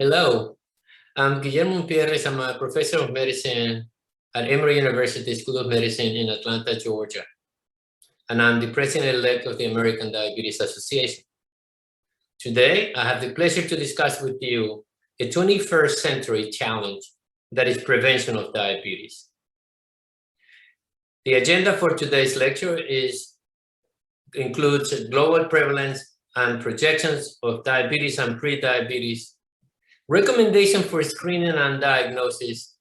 Hello, I'm Guillermo Pierres. I'm a professor of medicine at Emory University School of Medicine in Atlanta, Georgia. And I'm the president-elect of the American Diabetes Association. Today, I have the pleasure to discuss with you a 21st century challenge that is prevention of diabetes. The agenda for today's lecture includes global prevalence and projections of diabetes and pre-diabetes, recommendation for screening and diagnosis.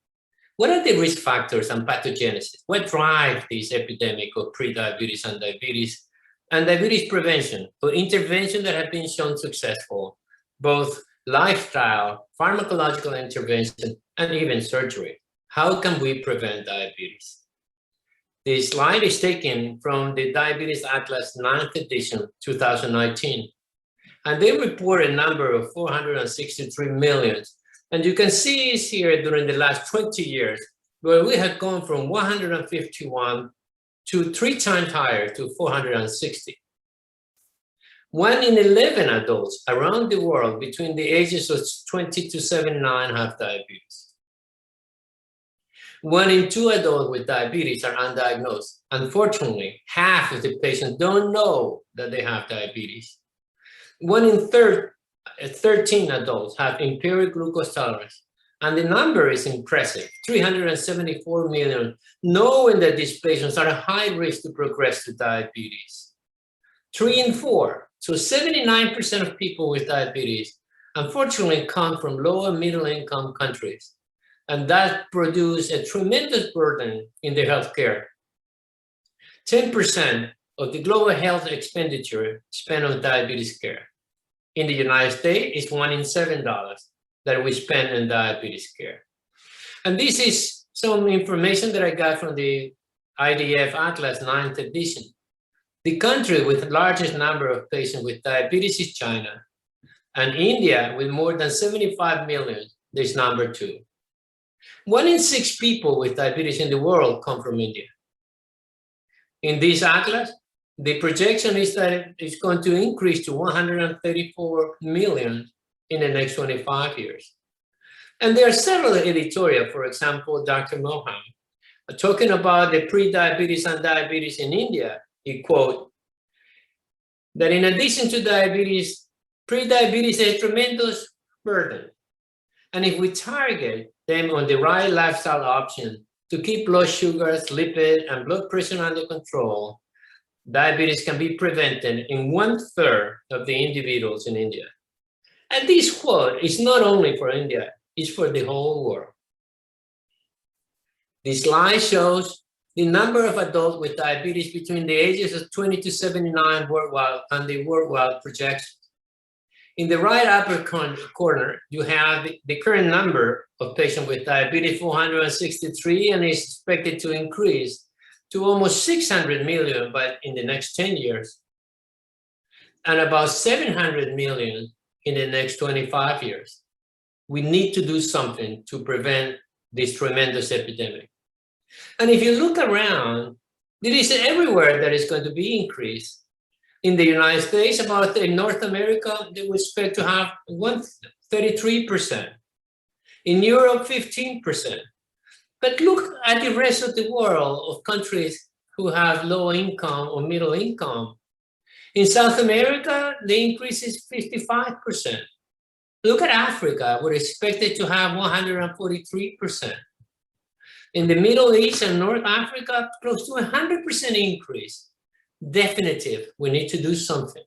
What are the risk factors and pathogenesis? What drives this epidemic of pre-diabetes and diabetes prevention or intervention that have been shown successful, both lifestyle, pharmacological intervention, and even surgery? How can we prevent diabetes? This slide is taken from the Diabetes Atlas 9th edition, 2019. And they report a number of 463 million. And you can see it's here during the last 20 years, where we have gone from 151 to 3 times higher to 460. 1 in 11 adults around the world between the ages of 20 to 79 have diabetes. 1 in 2 adults with diabetes are undiagnosed. Unfortunately, half of the patients don't know that they have diabetes. 1 in 13 adults have impaired glucose tolerance, and the number is impressive, 374 million, knowing that these patients are at high risk to progress to diabetes. 3 in 4, so 79% of people with diabetes, unfortunately, come from low and middle income countries, and that produces a tremendous burden in their healthcare. 10% of the global health expenditure spent on diabetes care. In the United States, it's $1 in $7 that we spend on diabetes care. And this is some information that I got from the IDF Atlas 9th edition. The country with the largest number of patients with diabetes is China, and India, with more than 75 million, is number 2. 1 in 6 people with diabetes in the world come from India. In this atlas, the projection is that it's going to increase to 134 million in the next 25 years. And there are several editorials, for example, Dr. Mohan, talking about the pre-diabetes and diabetes in India. He quote, that in addition to diabetes, pre-diabetes is a tremendous burden. And if we target them on the right lifestyle option to keep blood sugars, lipid, and blood pressure under control, diabetes can be prevented in 1/3 of the individuals in India. And this quote is not only for India, it's for the whole world. This slide shows the number of adults with diabetes between the ages of 20 to 79 worldwide and the worldwide projections. In the right upper corner, you have the current number of patients with diabetes, 463, and is expected to increase to almost 600 million in the next 10 years, and about 700 million in the next 25 years. We need to do something to prevent this tremendous epidemic. And if you look around, it is everywhere that is going to be increased. In the United States, in North America, they would expect to have 33%. In Europe, 15%. But look at the rest of the world of countries who have low income or middle income. In South America, the increase is 55%. Look at Africa, we're expected to have 143%. In the Middle East and North Africa, close to 100% increase. Definitive, we need to do something.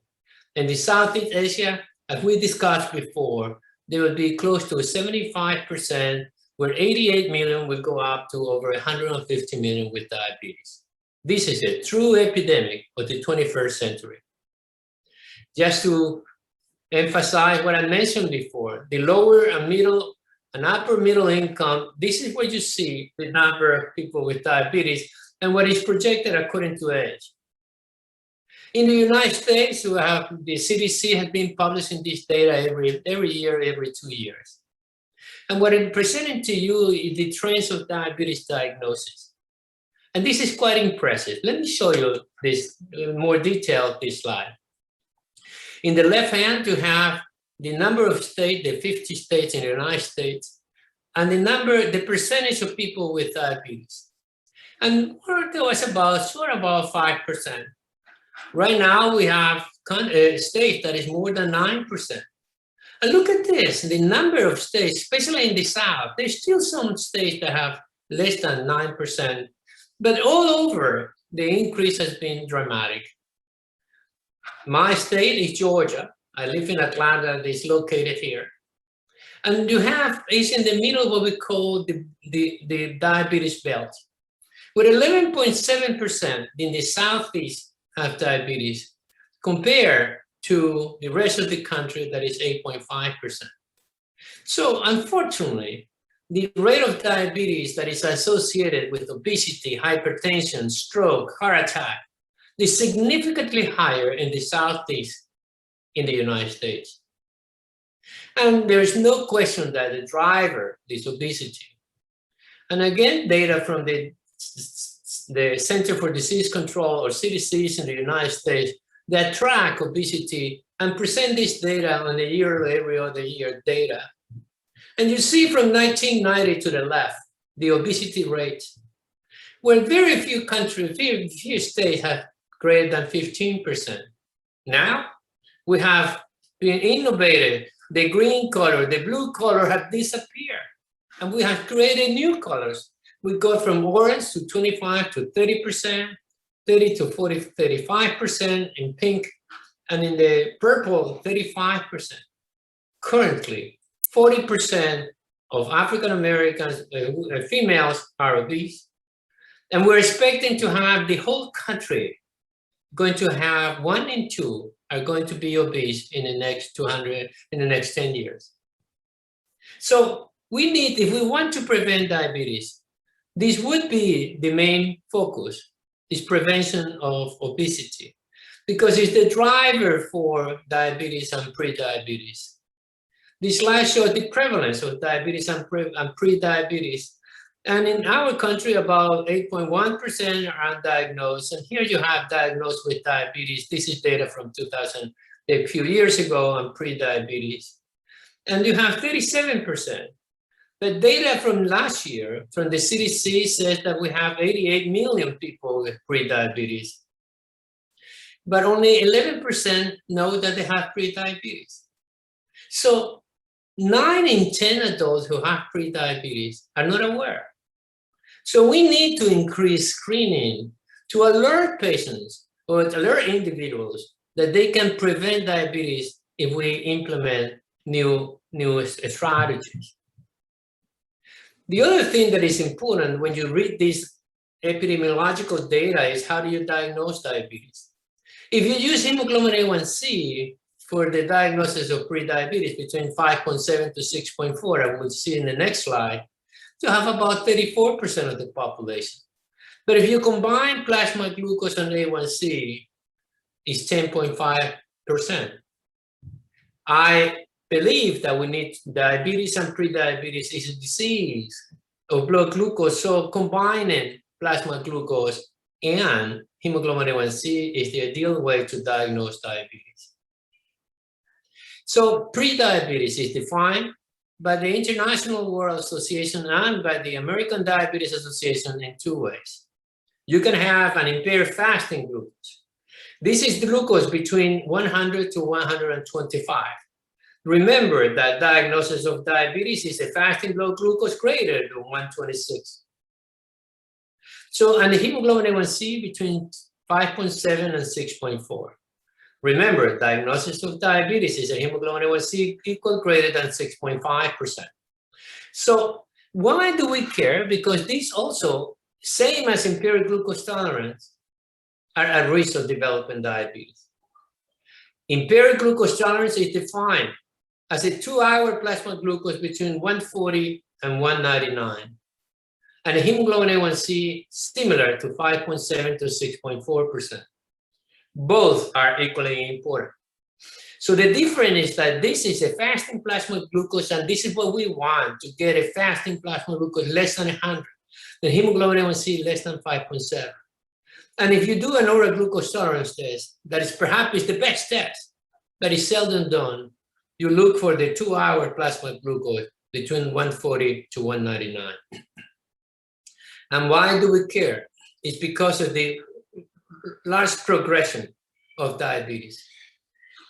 In the Southeast Asia, as we discussed before, there will be close to 75%, where 88 million will go up to over 150 million with diabetes. This is a true epidemic of the 21st century. Just to emphasize what I mentioned before, the lower and middle and upper middle income, this is where you see the number of people with diabetes and what is projected according to age. In the United States, we have the CDC has been publishing this data every year, every 2 years. And what I'm presenting to you is the trends of diabetes diagnosis. And this is quite impressive. Let me show you this in more detail, this slide. In the left hand, you have the number of states, the 50 states in the United States, and the percentage of people with diabetes. And there was about 5%. Right now we have states that is more than 9%. And look at this, the number of states, especially in the South, there's still some states that have less than 9%, but all over the increase has been dramatic. My state is Georgia. I live in Atlanta, that is located here. And it's in the middle of what we call the diabetes belt. With 11.7% in the Southeast have diabetes, compared to the rest of the country that is 8.5%. So unfortunately, the rate of diabetes that is associated with obesity, hypertension, stroke, heart attack is significantly higher in the Southeast in the United States. And there's no question that the driver is obesity. And again, data from the Center for Disease Control, or CDC, in the United States, that track obesity and present this data on a yearly, every other year data. And you see from 1990 to the left, the obesity rate, where very few countries, very few states have greater than 15%. Now, we have been innovated. The green color, the blue color have disappeared. And we have created new colors. We go from orange to 25 to 30%, 30 to 40, 35% in pink, and in the purple, 35%. Currently, 40% of African Americans, females, are obese. And we're expecting to have the whole country going to have 1 in 2 are going to be obese in the next 10 years. So we need, if we want to prevent diabetes, this would be the main focus, is prevention of obesity, because it's the driver for diabetes and pre-diabetes. This slide shows the prevalence of diabetes and pre-diabetes. And in our country, about 8.1% are undiagnosed. And here you have diagnosed with diabetes. This is data from 2000, a few years ago, on pre-diabetes. And you have 37%. But data from last year, from the CDC, says that we have 88 million people with pre-diabetes. But only 11% know that they have pre-diabetes. So 9 in 10 adults who have pre-diabetes are not aware. So we need to increase screening to alert patients or alert individuals that they can prevent diabetes if we implement new strategies. The other thing that is important when you read this epidemiological data is how do you diagnose diabetes? If you use hemoglobin A1C for the diagnosis of pre-diabetes between 5.7 to 6.4, I will see in the next slide, you have about 34% of the population. But if you combine plasma glucose and A1C, it's 10.5%. I believe that we need diabetes and pre-diabetes is a disease of blood glucose. So combining plasma glucose and hemoglobin A1C is the ideal way to diagnose diabetes. So pre-diabetes is defined by the International World Association and by the American Diabetes Association in 2 ways. You can have an impaired fasting glucose. This is glucose between 100 to 125. Remember that diagnosis of diabetes is a fasting blood glucose greater than 126. So, and the hemoglobin A1C between 5.7 and 6.4. Remember, diagnosis of diabetes is a hemoglobin A1C equal greater than 6.5%. So why do we care? Because these also, same as impaired glucose tolerance, are at risk of developing diabetes. Impaired glucose tolerance is defined as a 2-hour plasma glucose between 140 and 199. And a hemoglobin A1C similar to 5.7 to 6.4%. Both are equally important. So the difference is that this is a fasting plasma glucose, and this is what we want, to get a fasting plasma glucose less than 100. The hemoglobin A1C less than 5.7. And if you do an oral glucose tolerance test, that is perhaps the best test, but is seldom done, you look for the 2-hour plasma glucose between 140 to 199. And why do we care? It's because of the large progression of diabetes.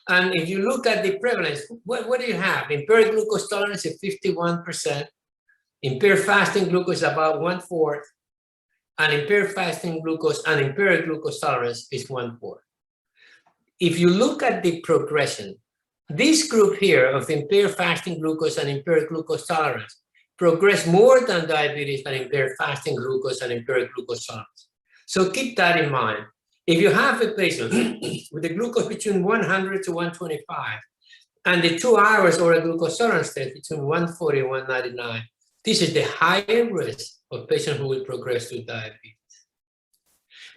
And if you look at the prevalence, what do you have? Impaired glucose tolerance is 51%, impaired fasting glucose about 1/4, and impaired fasting glucose and impaired glucose tolerance is 1/4. If you look at the progression, this group here of impaired fasting glucose and impaired glucose tolerance progress more than diabetes and impaired fasting glucose and impaired glucose tolerance. So keep that in mind. If you have a patient with a glucose between 100 to 125 and the 2 hours or a glucose tolerance test between 140 and 199, this is the higher risk of patients who will progress to diabetes.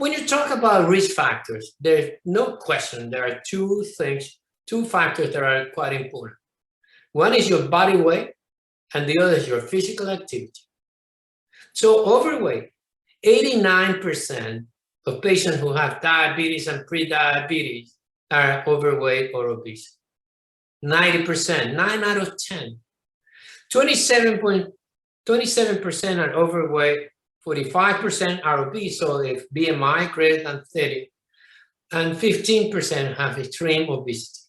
When you talk about risk factors, there's no question there are two factors that are quite important. One is your body weight, and the other is your physical activity. So overweight, 89% of patients who have diabetes and pre-diabetes are overweight or obese. 90%, 9 out of 10. 27% are overweight, 45% are obese, so if BMI greater than 30, and 15% have extreme obesity.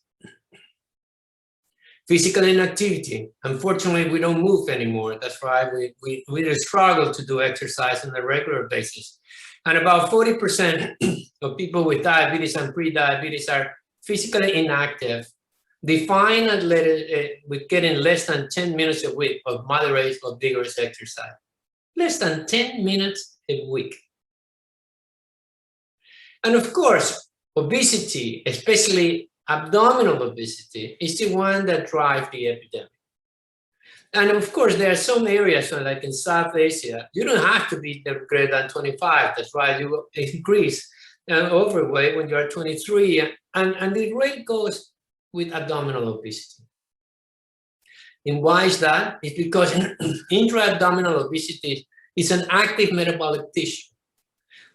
Physical inactivity, unfortunately, we don't move anymore. That's why we struggle to do exercise on a regular basis. And about 40% of people with diabetes and pre-diabetes are physically inactive, defined as with getting less than 10 minutes a week of moderate or vigorous exercise. Less than 10 minutes a week. And of course, obesity, especially abdominal obesity, is the one that drives the epidemic. And of course, there are some areas, like in South Asia, you don't have to be greater than 25. That's why you increase overweight when you are 23. And the rate goes with abdominal obesity. And why is that? It's because intra-abdominal obesity is an active metabolic tissue.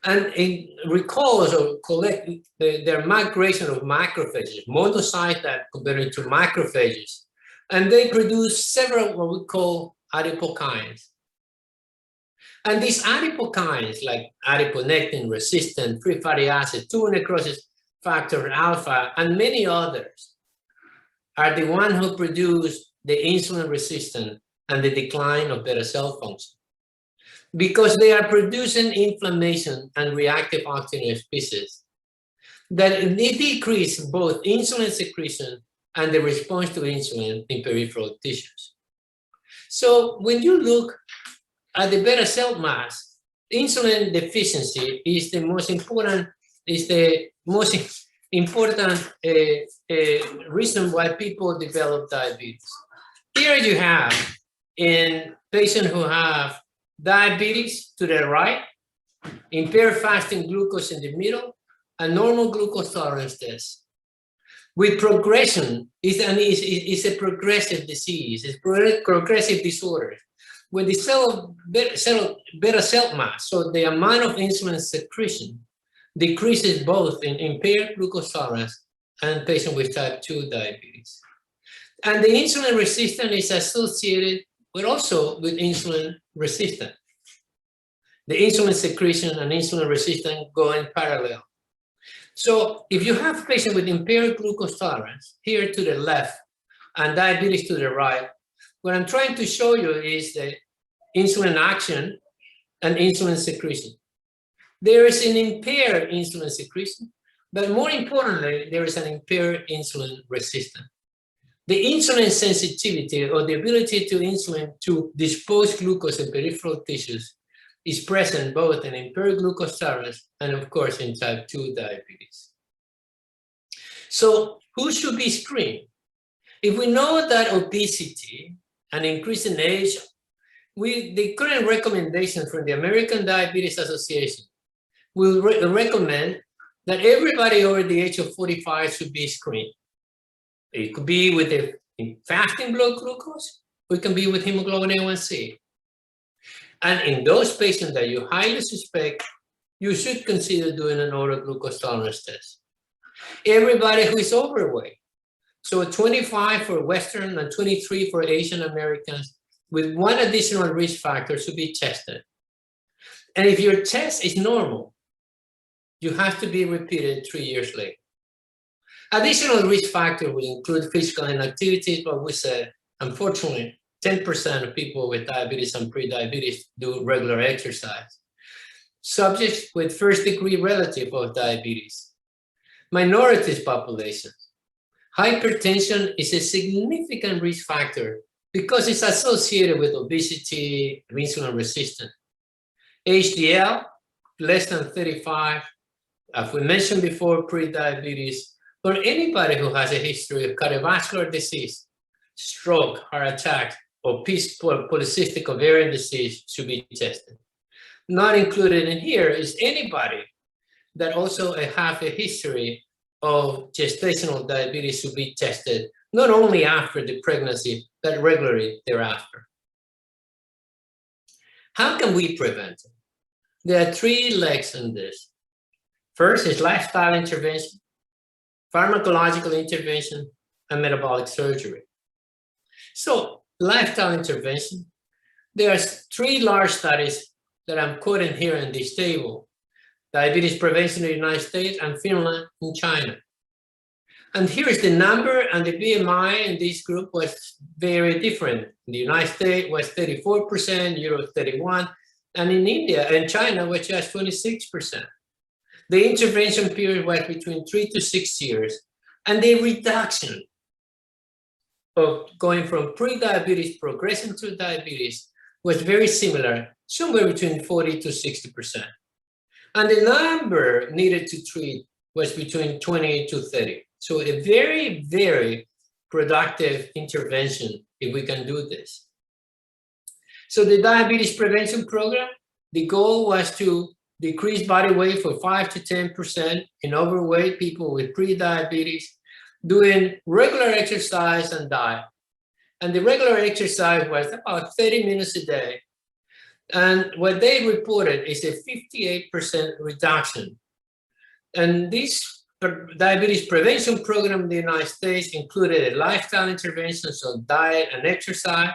And it recalls or collects their migration of macrophages, monocytes that convert to macrophages. And they produce several what we call adipokines. And these adipokines, like adiponectin resistant, free fatty acids, 2 necrosis factor alpha, and many others, are the ones who produce the insulin resistance and the decline of beta cell function. Because they are producing inflammation and reactive oxygen species that decrease both insulin secretion and the response to insulin in peripheral tissues. So when you look at the beta cell mass, insulin deficiency is the most important, reason why people develop diabetes. Here you have in patients who have diabetes to the right, impaired fasting glucose in the middle, and normal glucose tolerance test. With progression, it's a progressive disease, it's progressive disorder. When the beta cell mass, so the amount of insulin secretion, decreases both in impaired glucose tolerance and patients with type 2 diabetes. And the insulin resistance is associated but also with insulin resistance. The insulin secretion and insulin resistance go in parallel. So if you have a patient with impaired glucose tolerance, here to the left, and diabetes to the right, what I'm trying to show you is the insulin action and insulin secretion. There is an impaired insulin secretion, but more importantly, there is an impaired insulin resistance. The insulin sensitivity, or the ability to insulin to dispose glucose in peripheral tissues, is present both in impaired glucose tolerance and, of course, in type 2 diabetes. So who should be screened? If we know that obesity and increase in age, the current recommendation from the American Diabetes Association will recommend that everybody over the age of 45 should be screened. It could be with a fasting blood glucose, or it can be with hemoglobin A1C. And in those patients that you highly suspect, you should consider doing an oral glucose tolerance test. Everybody who is overweight, So 25 for Western and 23 for Asian Americans, with one additional risk factor to be tested. And if your test is normal, you have to be repeated 3 years later. Additional risk factor will include physical inactivity, but we said, unfortunately, 10% of people with diabetes and pre-diabetes do regular exercise. Subjects with first-degree relative of diabetes. Minorities populations. Hypertension is a significant risk factor because it's associated with obesity and insulin resistance. HDL, less than 35, as we mentioned before, pre-diabetes, or anybody who has a history of cardiovascular disease, stroke, heart attack, or polycystic ovarian disease should be tested. Not included in here is anybody that also have a history of gestational diabetes should be tested, not only after the pregnancy, but regularly thereafter. How can we prevent it? There are 3 legs in this. First is lifestyle intervention, pharmacological intervention, and metabolic surgery. So lifestyle intervention, there are 3 large studies that I'm quoting here in this table. Diabetes prevention in the United States and Finland and China. And here is the number, and the BMI in this group was very different. In the United States was 34%, Europe 31%, and in India and China was just 26%. The intervention period was between 3 to 6 years, and the reduction of going from pre-diabetes progressing to diabetes was very similar, somewhere between 40 to 60%. And the number needed to treat was between 20 to 30. So a very, very productive intervention if we can do this. So the diabetes prevention program, the goal was to decrease body weight for 5 to 10% in overweight people with pre-diabetes, doing regular exercise and diet. And the regular exercise was about 30 minutes a day. And what they reported is a 58% reduction. And this diabetes prevention program in the United States included a lifestyle intervention, so diet and exercise.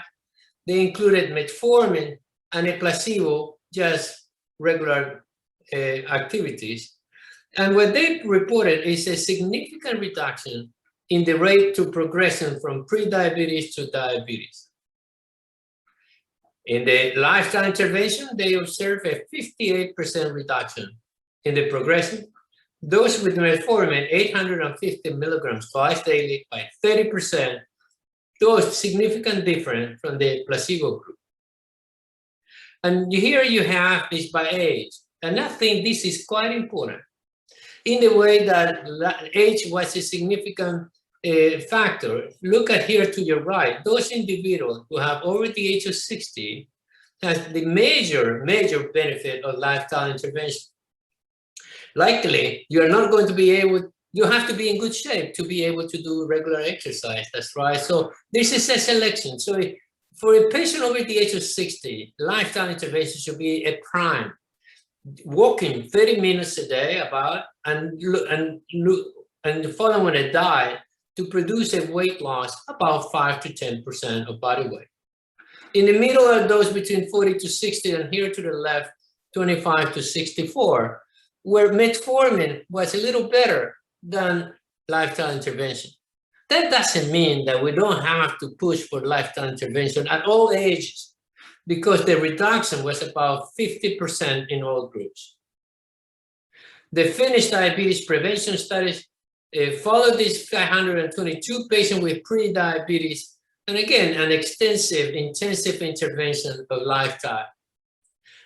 They included metformin and a placebo, just regular activities. And what they reported is a significant reduction in the rate to progression from pre-diabetes to diabetes. In the lifestyle intervention, they observed a 58% reduction in the progression. Those with metformin, 850 milligrams twice daily by 30%, those significant difference from the placebo group. And here you have this by age. And I think this is quite important in the way that age was a significant factor. Look at here to your right, those individuals who have over the age of 60 has the major benefit of lifestyle intervention. Likely, you're not going to be able, you have to be in good shape to be able to do regular exercise, that's right. So this is a selection. So for a patient over the age of 60, lifestyle intervention should be a prime. Walking 30 minutes a day about, and following a diet to produce a weight loss about 5 to 10% of body weight. In the middle are those between 40 to 60, and here to the left, 25 to 64, where metformin was a little better than lifestyle intervention. That doesn't mean that we don't have to push for lifestyle intervention at all ages, because the reduction was about 50% in all groups. The Finnish diabetes prevention studies followed these 522 patients with pre-diabetes, and again, an extensive, intensive intervention of lifestyle.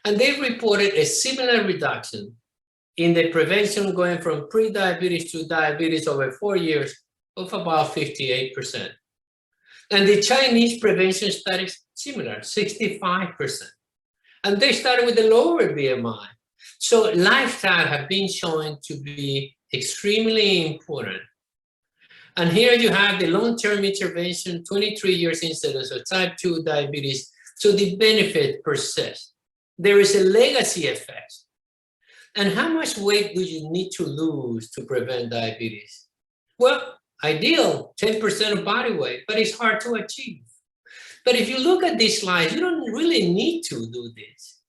And they reported a similar reduction in the prevention going from pre-diabetes to diabetes over 4 years of about 58%. And the Chinese prevention studies, similar, 65%. And they started with a lower BMI. So lifestyle have been shown to be extremely important. And here you have the long-term intervention, 23 years incidence of type 2 diabetes. So the benefit persists. There is a legacy effect. And how much weight do you need to lose to prevent diabetes? Well, ideal 10% of body weight, but it's hard to achieve. But if you look at these slides, you don't really need to do this.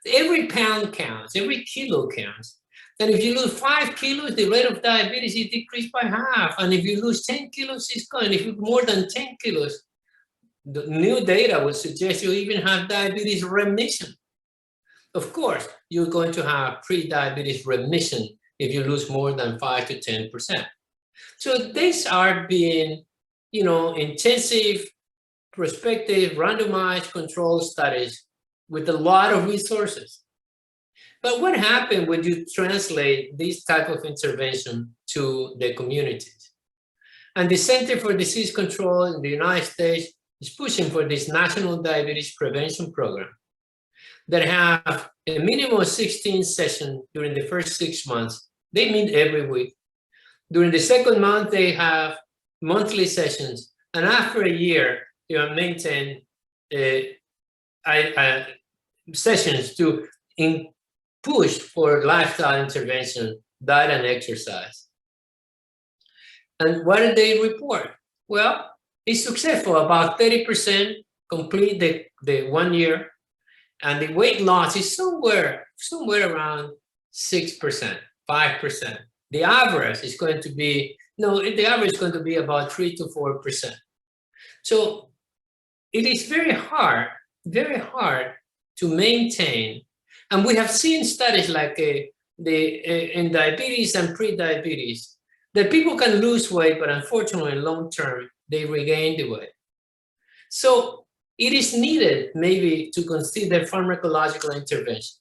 Every pound counts, every kilo counts. And if you lose 5 kilos, the rate of diabetes is decreased by half. And if you lose 10 kilos, it's gone. If you more than 10 kilos, the new data would suggest you even have diabetes remission. Of course, you're going to have pre-diabetes remission if you lose more than 5 to 10%. So these are being, intensive, prospective, randomized controlled studies with a lot of resources. But what happened when you translate this type of intervention to the communities? And the Center for Disease Control in the United States is pushing for this National Diabetes Prevention Program that have a minimum of 16 sessions during the first 6 months. They meet every week. During the second month, they have monthly sessions. And after a year, you maintain sessions to push for lifestyle intervention, diet and exercise. And what did they report? Well, it's successful. About 30% complete the 1 year. And the weight loss is somewhere around 6%, 5%. The average is going to be, the average is going to be about 3 to 4%. So it is very hard to maintain. And we have seen studies like in diabetes and pre-diabetes that people can lose weight, but unfortunately, long term, they regain the weight. So it is needed maybe to consider pharmacological intervention.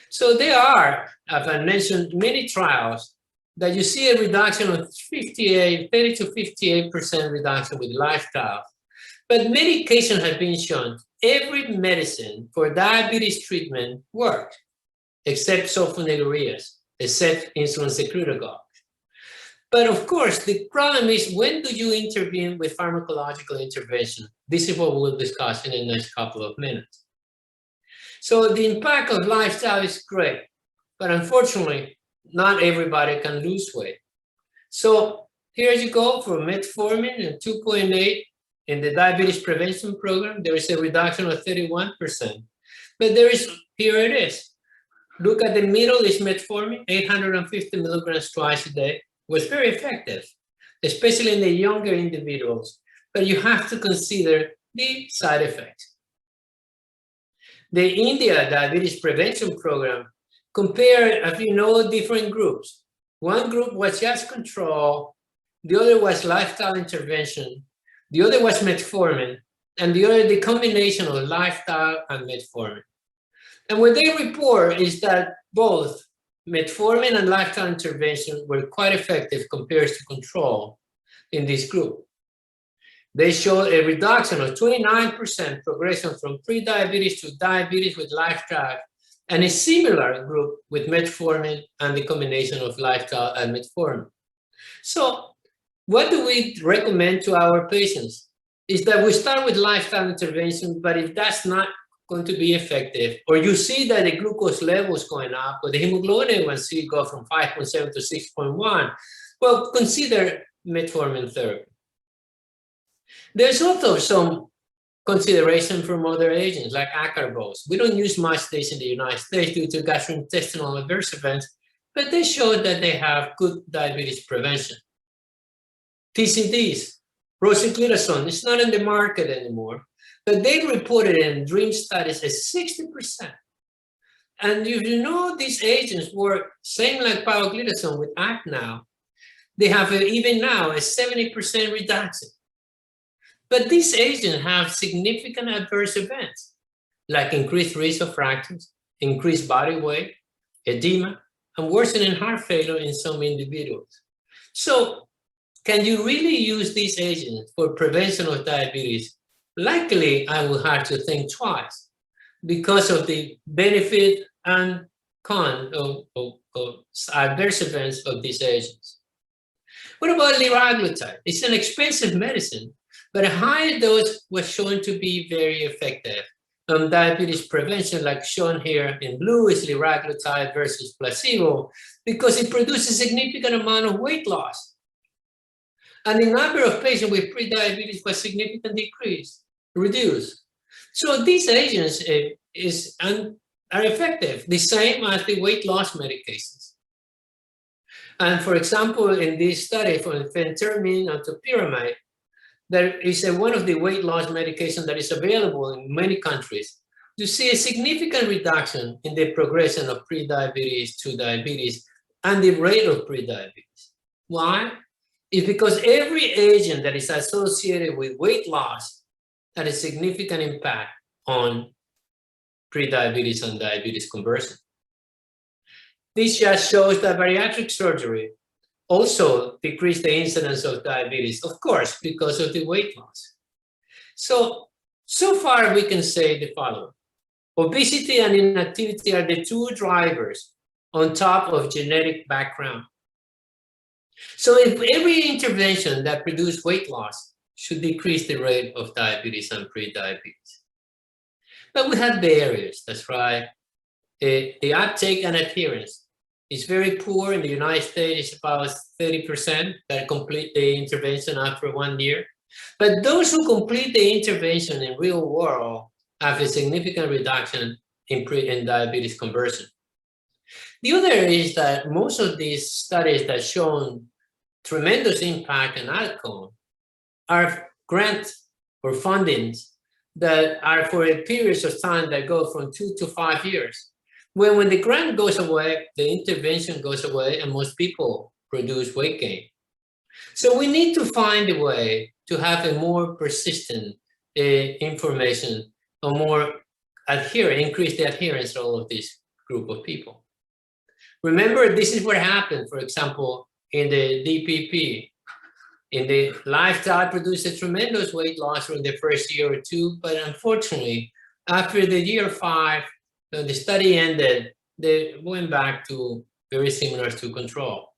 So there are, as I mentioned, many trials that you see a reduction of 30 to 58% reduction with lifestyle. But medication have been shown every medicine for diabetes treatment works, except sulfonylureas, except insulin secretagogues. But of course, the problem is, when do you intervene with pharmacological intervention? This is what we'll discuss in the next couple of minutes. So the impact of lifestyle is great, but unfortunately, not everybody can lose weight. So here you go for metformin and 2.8 in the diabetes prevention program. There is a reduction of 31%. But here it is. Look at the middle is metformin, 850 milligrams twice a day. Was very effective, especially in the younger individuals. But you have to consider the side effects. The India Diabetes Prevention Program compared, as you know, different groups. One group was just control, the other was lifestyle intervention, the other was metformin, and the other the combination of lifestyle and metformin. And what they report is that both metformin and lifestyle intervention were quite effective compared to control in this group. They showed a reduction of 29% progression from pre-diabetes to diabetes with lifestyle, and a similar group with metformin and the combination of lifestyle and metformin. So what do we recommend to our patients? Is that we start with lifestyle intervention, but if that's not going to be effective, or you see that the glucose level is going up, or the hemoglobin A1C go from 5.7 to 6.1, well, consider metformin therapy. There's also some consideration from other agents like acarbose. We don't use much this in the United States due to gastrointestinal adverse events, but they show that they have good diabetes prevention. TZDs, rosiglitazone, it's not in the market anymore, but they reported in DREAM studies as 60%. And if you know these agents work same like pioglitazone with ACT now, they have even now a 70% reduction. But these agents have significant adverse events, like increased risk of fractures, increased body weight, edema, and worsening heart failure in some individuals. So can you really use these agents for prevention of diabetes? Likely, I will have to think twice because of the benefit and con of adverse events of these agents. What about liraglutide? It's an expensive medicine, but a higher dose was shown to be very effective. Diabetes prevention, like shown here in blue, is liraglutide versus placebo, because it produces a significant amount of weight loss. And the number of patients with prediabetes was significantly reduced. So these agents are effective, the same as the weight loss medications. And for example, in this study for phentermine and topiramate, there is one of the weight loss medications that is available in many countries. You see a significant reduction in the progression of prediabetes to diabetes and the rate of prediabetes. Why? It's because every agent that is associated with weight loss had a significant impact on prediabetes and diabetes conversion. This just shows that bariatric surgery also decreased the incidence of diabetes, of course, because of the weight loss. So far we can say the following. Obesity and inactivity are the two drivers on top of genetic background. So if every intervention that produces weight loss should decrease the rate of diabetes and prediabetes. But we have barriers, that's right. The uptake and adherence is very poor. In the United States, it's about 30% that complete the intervention after 1 year. But those who complete the intervention in real world have a significant reduction in diabetes conversion. The other is that most of these studies that shown tremendous impact and outcome are grants or fundings that are for a periods of time that go from 2 to 5 years. When the grant goes away, the intervention goes away, and most people produce weight gain. So we need to find a way to have a more persistent information, or more increase the adherence to all of this group of people. Remember, this is what happened, for example, in the DPP. In the lifestyle produced a tremendous weight loss during the first year or two, but unfortunately, after the year 5, when the study ended, they went back to very similar to control.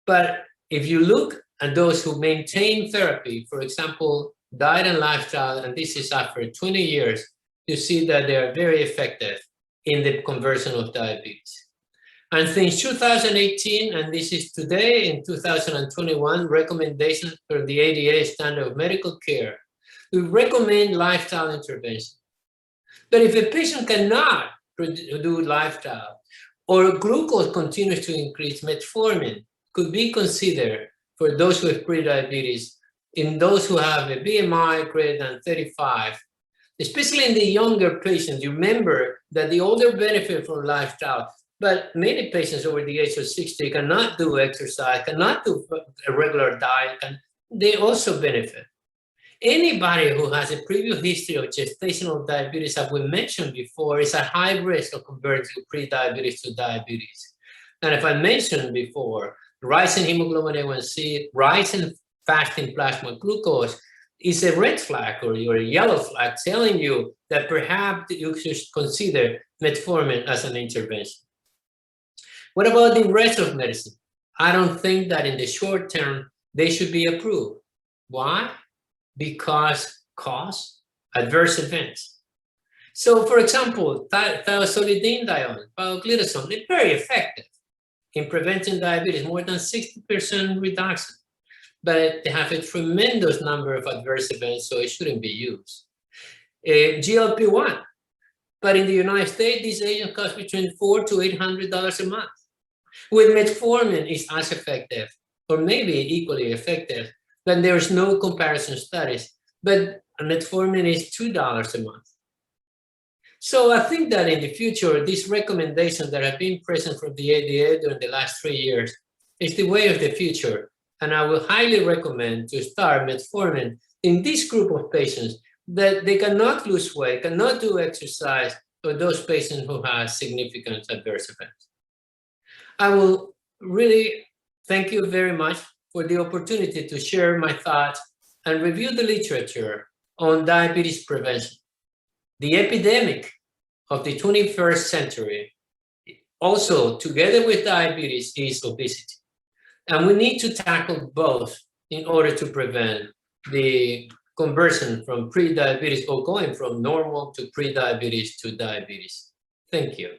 But if you look at those who maintain therapy, for example, diet and lifestyle, and this is after 20 years, you see that they are very effective in the conversion of diabetes. And since 2018, and this is today in 2021, recommendations for the ADA standard of medical care, we recommend lifestyle intervention. But if a patient cannot do lifestyle, or glucose continues to increase, metformin could be considered for those with prediabetes, in those who have a BMI greater than 35, especially in the younger patients. You remember that the older benefit from lifestyle, but many patients over the age of 60 cannot do exercise, cannot do a regular diet, and they also benefit. Anybody who has a previous history of gestational diabetes, as we mentioned before, is at high risk of converting prediabetes to diabetes. And if I mentioned before, rise in hemoglobin A1C, rise in fasting plasma glucose is a red flag or a yellow flag telling you that perhaps you should consider metformin as an intervention. What about the rest of medicine? I don't think that in the short term, they should be approved. Why? Because cost, adverse events. So for example, thiazolidinedione, pioglitazone, they're very effective in preventing diabetes, more than 60% reduction. But they have a tremendous number of adverse events, so it shouldn't be used. GLP-1, but in the United States, this agent costs between $400 to $800 a month. With metformin, it's as effective, or maybe equally effective, but there's no comparison studies. But metformin is $2 a month. So I think that in the future, these recommendations that have been present from the ADA during the last 3 years is the way of the future. And I will highly recommend to start metformin in this group of patients that they cannot lose weight, cannot do exercise, or those patients who have significant adverse events. I will really thank you very much for the opportunity to share my thoughts and review the literature on diabetes prevention. The epidemic of the 21st century, also together with diabetes, is obesity. And we need to tackle both in order to prevent the conversion from pre-diabetes or going from normal to pre-diabetes to diabetes. Thank you.